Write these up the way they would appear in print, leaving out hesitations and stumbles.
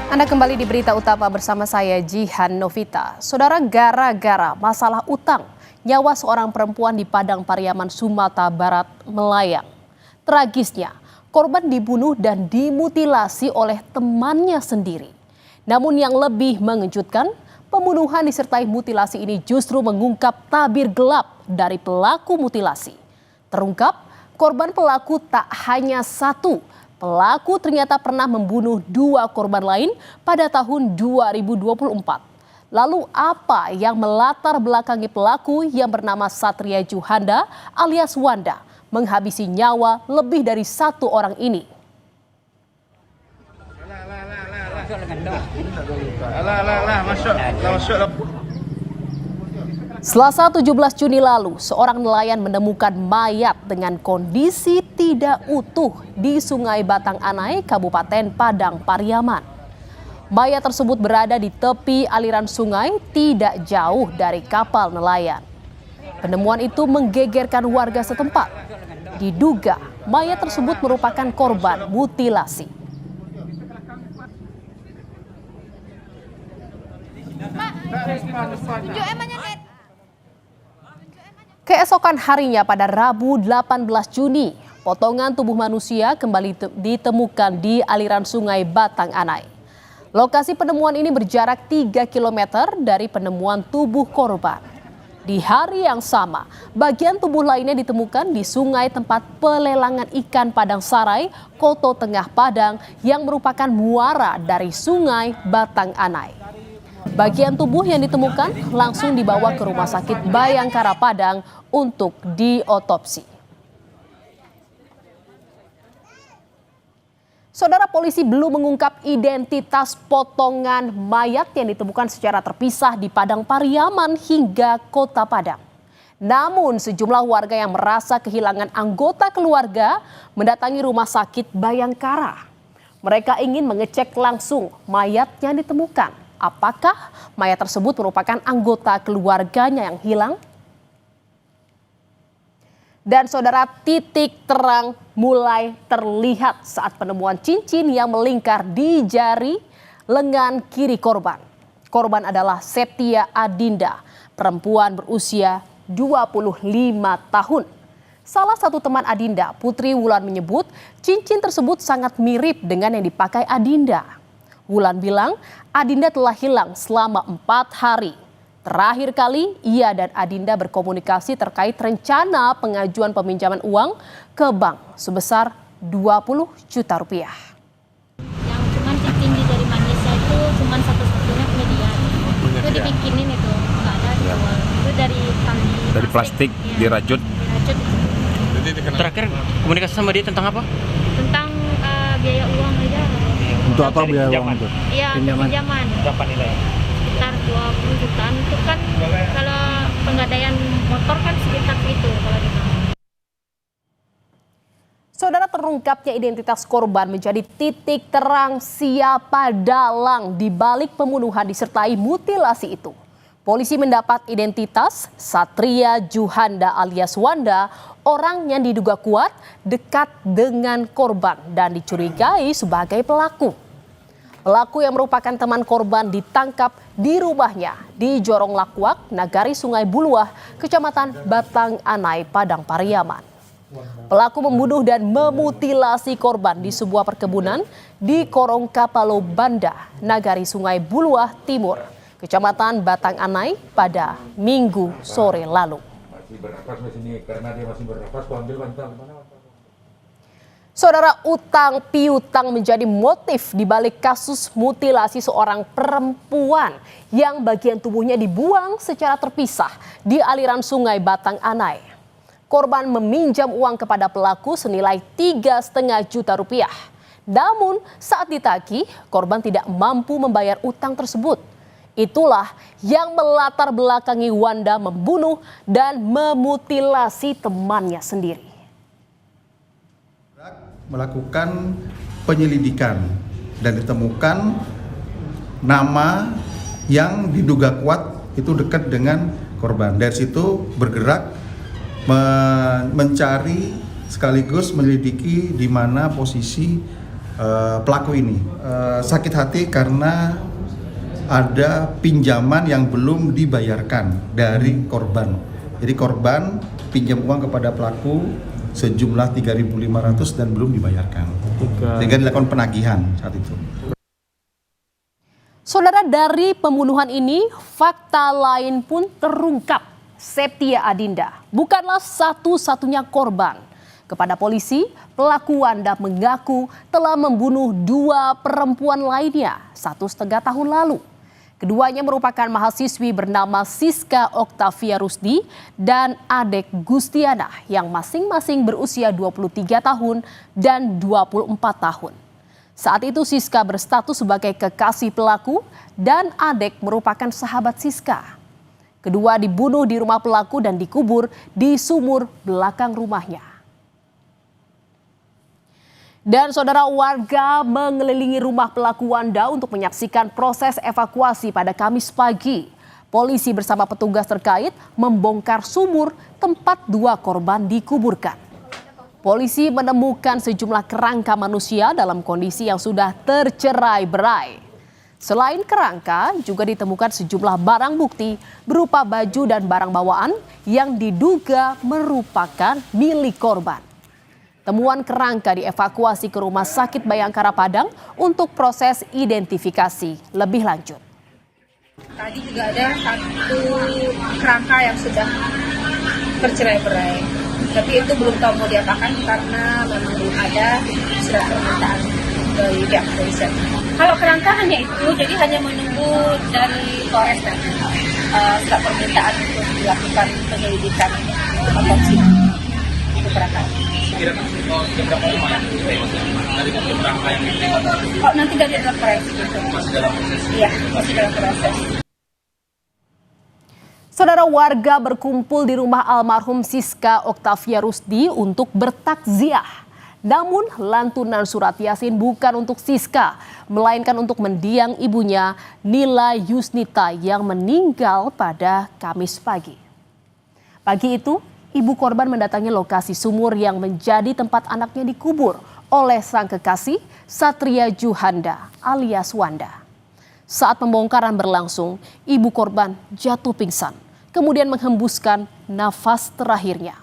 Anda kembali di Berita Utama bersama saya Jihan Novita. Saudara, gara-gara masalah utang, nyawa seorang perempuan di Padang Pariaman, Sumatera Barat melayang. Tragisnya, korban dibunuh dan dimutilasi oleh temannya sendiri. Namun yang lebih mengejutkan, pembunuhan disertai mutilasi ini justru mengungkap tabir gelap dari pelaku mutilasi. Terungkap, korban pelaku tak hanya satu. Pelaku ternyata pernah membunuh 2 korban lain pada tahun 2024. Lalu apa yang melatar belakangi pelaku yang bernama Satria Juhanda alias Wanda menghabisi nyawa lebih dari 1 orang ini? Selasa 17 Juni lalu, seorang nelayan menemukan mayat dengan kondisi tidak utuh di Sungai Batang Anai, Kabupaten Padang Pariaman. Mayat tersebut berada di tepi aliran sungai tidak jauh dari kapal nelayan. Penemuan itu menggegerkan warga setempat. Diduga mayat tersebut merupakan korban mutilasi. Keesokan harinya pada Rabu 18 Juni, potongan tubuh manusia kembali ditemukan di aliran sungai Batang Anai. Lokasi penemuan ini berjarak 3 km dari penemuan tubuh korban. Di hari yang sama, bagian tubuh lainnya ditemukan di sungai tempat pelelangan ikan Padang Sarai, Koto Tengah Padang yang merupakan muara dari sungai Batang Anai. Bagian tubuh yang ditemukan langsung dibawa ke Rumah Sakit Bayangkara Padang untuk diotopsi. Saudara, polisi belum mengungkap identitas potongan mayat yang ditemukan secara terpisah di Padang Pariaman hingga Kota Padang. Namun sejumlah warga yang merasa kehilangan anggota keluarga mendatangi Rumah Sakit Bayangkara. Mereka ingin mengecek langsung mayat yang ditemukan. Apakah mayat tersebut merupakan anggota keluarganya yang hilang? Dan saudara, titik terang mulai terlihat saat penemuan cincin yang melingkar di jari lengan kiri korban. Korban adalah Septia Adinda, perempuan berusia 25 tahun. Salah satu teman Adinda, Putri Wulan, menyebut cincin tersebut sangat mirip dengan yang dipakai Adinda. Wulan bilang Adinda telah hilang selama 4 hari. Terakhir kali ia dan Adinda berkomunikasi terkait rencana pengajuan peminjaman uang ke bank sebesar 20 juta rupiah. Yang cuman cincin di jari manisnya itu cuman satu-satunya punya dia. Itu dibikinin itu, nggak ada dijual. Itu dari plastik ya, dirajut. Terakhir komunikasi sama dia tentang apa? Tentang biaya uang aja. Untuk apa biaya uang itu? Iya, pinjaman. Berapa nilai? Sekitar 20 jutaan. Itu kan kalau penggadaian motor kan sekitar itu kalau di bank. Saudara, terungkapnya identitas korban menjadi titik terang siapa dalang di balik pembunuhan disertai mutilasi itu. Polisi mendapat identitas Satria Juhanda alias Wanda, orang yang diduga kuat dekat dengan korban dan dicurigai sebagai pelaku. Pelaku yang merupakan teman korban ditangkap di rumahnya di Jorong Lakwak, Nagari Sungai Buluah, Kecamatan Batang Anai, Padang Pariaman. Pelaku membunuh dan memutilasi korban di sebuah perkebunan di Korong Kapalo Banda, Nagari Sungai Buluah Timur, Kecamatan Batang Anai pada Minggu sore lalu. Saudara, utang piutang menjadi motif di balik kasus mutilasi seorang perempuan yang bagian tubuhnya dibuang secara terpisah di aliran sungai Batang Anai. Korban meminjam uang kepada pelaku senilai 3,5 juta rupiah. Namun saat ditagih, korban tidak mampu membayar utang tersebut. Itulah yang melatar belakangi Wanda membunuh dan memutilasi temannya sendiri. Melakukan penyelidikan dan ditemukan nama yang diduga kuat itu dekat dengan korban. Dari situ bergerak mencari sekaligus menyelidiki di mana posisi pelaku ini. Sakit hati karena ada pinjaman yang belum dibayarkan dari korban. Jadi korban pinjam uang kepada pelaku sejumlah 3.500 dan belum dibayarkan. Sehingga dilakukan penagihan saat itu. Saudara, dari pembunuhan ini, fakta lain pun terungkap. Septia Adinda bukanlah satu-satunya korban. Kepada polisi, pelaku Wanda mengaku telah membunuh 2 perempuan lainnya 1,5 tahun lalu. Keduanya merupakan mahasiswi bernama Siska Oktavia Rusdi dan Adek Gustiana yang masing-masing berusia 23 tahun dan 24 tahun. Saat itu Siska berstatus sebagai kekasih pelaku dan Adek merupakan sahabat Siska. Kedua dibunuh di rumah pelaku dan dikubur di sumur belakang rumahnya. Dan saudara, warga mengelilingi rumah pelaku Wanda untuk menyaksikan proses evakuasi pada Kamis pagi. Polisi bersama petugas terkait membongkar sumur tempat 2 korban dikuburkan. Polisi menemukan sejumlah kerangka manusia dalam kondisi yang sudah tercerai-berai. Selain kerangka, juga ditemukan sejumlah barang bukti berupa baju dan barang bawaan yang diduga merupakan milik korban. Temuan kerangka dievakuasi ke Rumah Sakit Bayangkara Padang untuk proses identifikasi lebih lanjut. Tadi juga ada 1 kerangka yang sudah tercerai-berai. Tapi itu belum tahu mau diapakan karena memang belum ada surat permintaan dari pihak kepolisian. Kalau kerangka hanya itu, jadi hanya menunggu dari Polres nanti surat permintaan untuk dilakukan penyelidikan untuk otopsi itu kerangka. Oh, nanti dari dalam proses itu. Iya, masih dalam proses. Saudara, warga berkumpul di rumah almarhum Siska Oktavia Rusdi untuk bertakziah. Namun lantunan surat Yasin bukan untuk Siska, melainkan untuk mendiang ibunya Nila Yusnita yang meninggal pada Kamis pagi. Pagi itu, ibu korban mendatangi lokasi sumur yang menjadi tempat anaknya dikubur oleh sang kekasih Satria Juhanda alias Wanda. Saat pembongkaran berlangsung, ibu korban jatuh pingsan, kemudian menghembuskan nafas terakhirnya.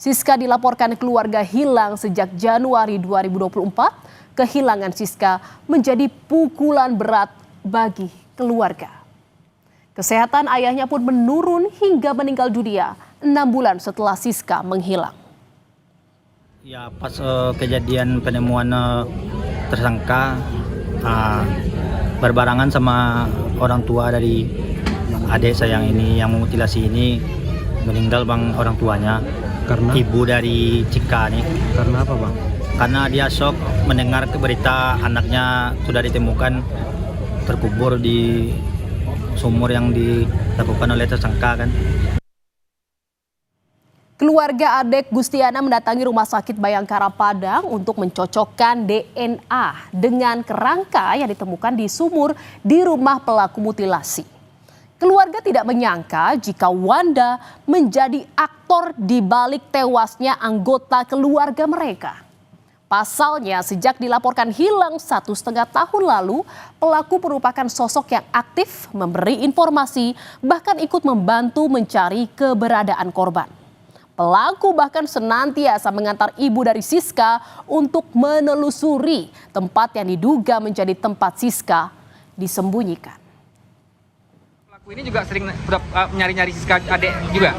Siska dilaporkan keluarga hilang sejak Januari 2024. Kehilangan Siska menjadi pukulan berat bagi keluarga. Kesehatan ayahnya pun menurun hingga meninggal dunia 6 bulan setelah Siska menghilang. Ya, pas kejadian penemuan tersangka berbarengan sama orang tua dari adik saya ini yang memutilasi ini, meninggal bang orang tuanya. Karena ibu dari Cika nih. Karena apa bang? Karena dia shock mendengar berita anaknya sudah ditemukan terkubur di sumur yang dilakukan oleh tersangka kan. Keluarga Adek Gustiana mendatangi Rumah Sakit Bayangkara Padang untuk mencocokkan DNA dengan kerangka yang ditemukan di sumur di rumah pelaku mutilasi. Keluarga tidak menyangka jika Wanda menjadi aktor di balik tewasnya anggota keluarga mereka. Pasalnya, sejak dilaporkan hilang 1,5 tahun lalu, pelaku merupakan sosok yang aktif memberi informasi, bahkan ikut membantu mencari keberadaan korban. Pelaku bahkan senantiasa mengantar ibu dari Siska untuk menelusuri tempat yang diduga menjadi tempat Siska disembunyikan. Pelaku ini juga sering nyari-nyari Siska adek juga?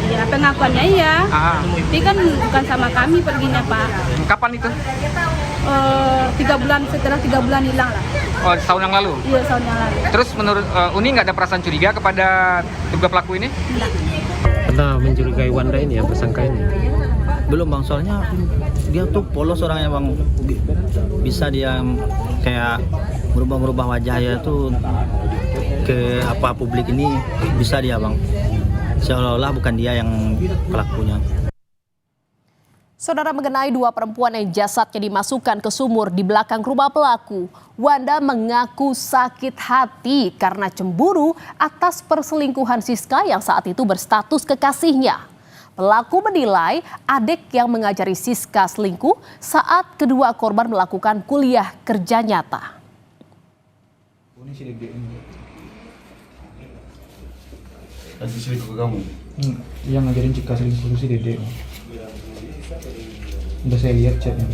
Iya, pengakuannya iya. Tapi kan bukan sama kami perginya Pak. Kapan itu? 3 bulan, setelah 3 bulan hilang lah. Oh, tahun yang lalu? Iya, tahun yang lalu. Terus menurut Uni nggak ada perasaan curiga kepada kedua pelaku ini? Pernah mencurigai Wanda ini ya, tersangka ini? Belum bang, soalnya dia tuh polos orangnya bang. Bisa dia kayak merubah wajahnya tuh ke publik ini, bisa dia bang. Seolah-olah bukan dia yang pelakunya. Saudara, mengenai 2 perempuan yang jasadnya dimasukkan ke sumur di belakang rumah pelaku, Wanda mengaku sakit hati karena cemburu atas perselingkuhan Siska yang saat itu berstatus kekasihnya. Pelaku menilai adik yang mengajari Siska selingkuh saat kedua korban melakukan kuliah kerja nyata. Ini si Dede ini. Lagi selingkuh ke kamu? Yang ngajarin Cika selingkuh itu si Dede. Udah saya lihat chatnya.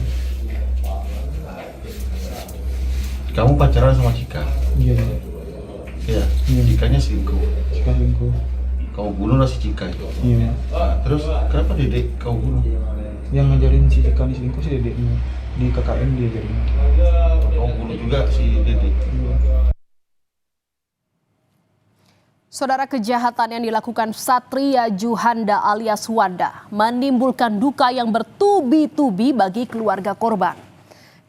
Kamu pacaran sama Cika? Iya, Dede. Iya. Iya. Cikanya selingkuh. Cika selingkuh. Kamu bunuh lah si Cika itu. Iya. Nah, terus kenapa Dedek kau bunuh? Yang ngajarin si Cika ini selingkuh si Dede ini. Di KKN dia jadi. Kau bunuh juga si Dedek. Iya. Saudara, kejahatan yang dilakukan Satria Juhanda alias Wanda menimbulkan duka yang bertubi-tubi bagi keluarga korban.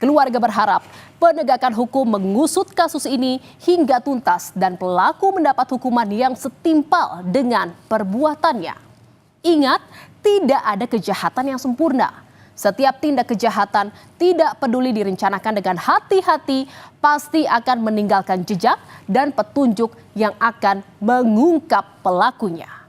Keluarga berharap penegakan hukum mengusut kasus ini hingga tuntas dan pelaku mendapat hukuman yang setimpal dengan perbuatannya. Ingat, tidak ada kejahatan yang sempurna. Setiap tindak kejahatan, tidak peduli direncanakan dengan hati-hati, pasti akan meninggalkan jejak dan petunjuk yang akan mengungkap pelakunya.